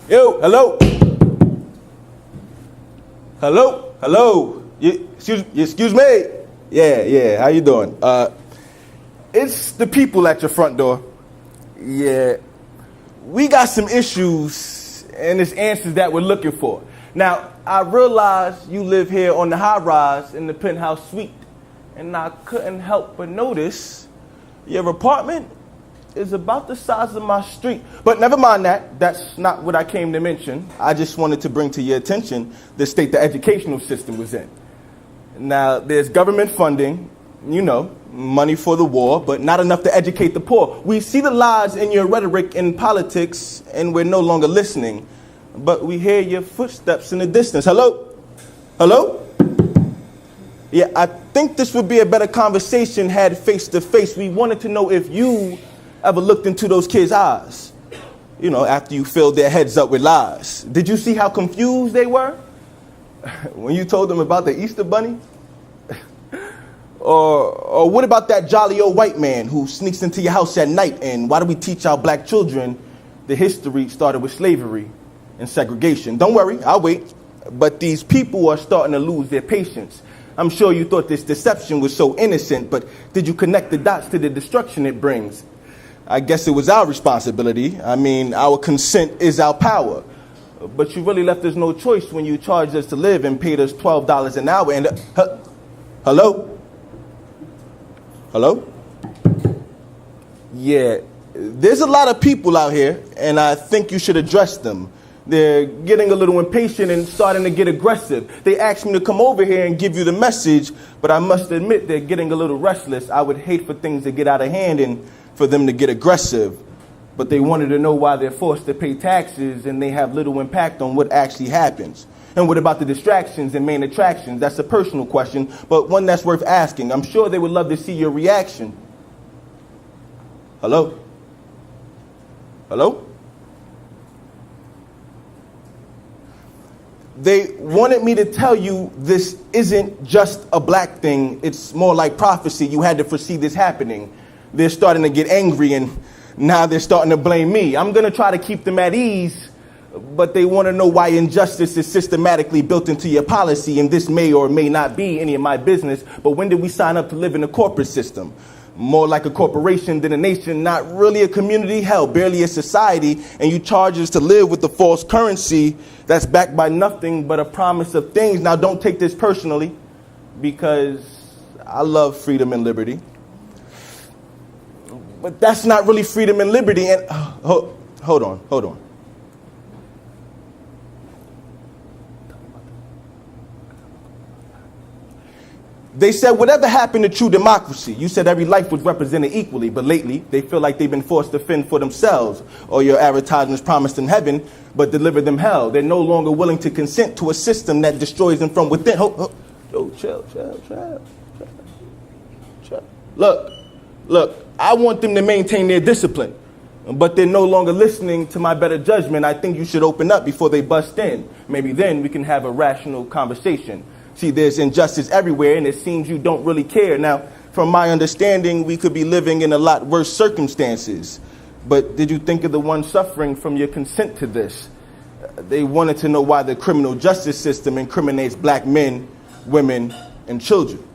Yo, hello. Hello, hello. Excuse me. Yeah. How you doing? It's the people at your front door. Yeah. We got some issues, and it's answers that we're looking for. Now, I realize you live here on the high rise in the penthouse suite, and I couldn't help but notice your apartment is about the size of my street. But never mind that. That's not what I came to mention. I just wanted to bring to your attention the state the educational system was in. Now, there's government funding, money for the war, but not enough to educate the poor. We see the lies in your rhetoric in politics, and we're no longer listening. But we hear your footsteps in the distance. Hello? Hello? Yeah, I think this would be a better conversation had face-to-face. We wanted to know if you ever looked into those kids' eyes, after you filled their heads up with lies. Did you see how confused they were when you told them about the Easter bunny? Or what about that jolly old white man who sneaks into your house at night? And why do we teach our black children the history started with slavery and segregation? Don't worry, I'll wait. But these people are starting to lose their patience. I'm sure you thought this deception was so innocent, but did you connect the dots to the destruction it brings? I guess it was our responsibility. Our consent is our power. But you really left us no choice when you charged us to live and paid us $12 an hour. And hello? Hello? Yeah, there's a lot of people out here, and I think you should address them. They're getting a little impatient and starting to get aggressive. They asked me to come over here and give you the message, but I must admit they're getting a little restless. I would hate for things to get out of hand and for them to get aggressive. But they wanted to know why they're forced to pay taxes and they have little impact on what actually happens. And what about the distractions and main attractions? That's a personal question, but one that's worth asking. I'm sure they would love to see your reaction. Hello? Hello? They wanted me to tell you this isn't just a black thing. It's more like prophecy. You had to foresee this happening. They're starting to get angry, and now they're starting to blame me. I'm going to try to keep them at ease, but they want to know why injustice is systematically built into your policy, and this may or may not be any of my business. But when did we sign up to live in a corporate system? More like a corporation than a nation, not really a community, hell, barely a society, and you charge us to live with the false currency that's backed by nothing but a promise of things. Now, don't take this personally, because I love freedom and liberty. But that's not really freedom and liberty. And hold on. They said whatever happened to true democracy? You said every life was represented equally, but lately they feel like they've been forced to fend for themselves, or your advertisements promised them heaven but delivered them hell. They're no longer willing to consent to a system that destroys them from within. Chill. Look, I want them to maintain their discipline, but they're no longer listening to my better judgment. I think you should open up before they bust in. Maybe then we can have a rational conversation. See, there's injustice everywhere, and it seems you don't really care. Now, from my understanding, we could be living in a lot worse circumstances. But did you think of the ones suffering from your consent to this? They wanted to know why the criminal justice system incriminates black men, women, and children.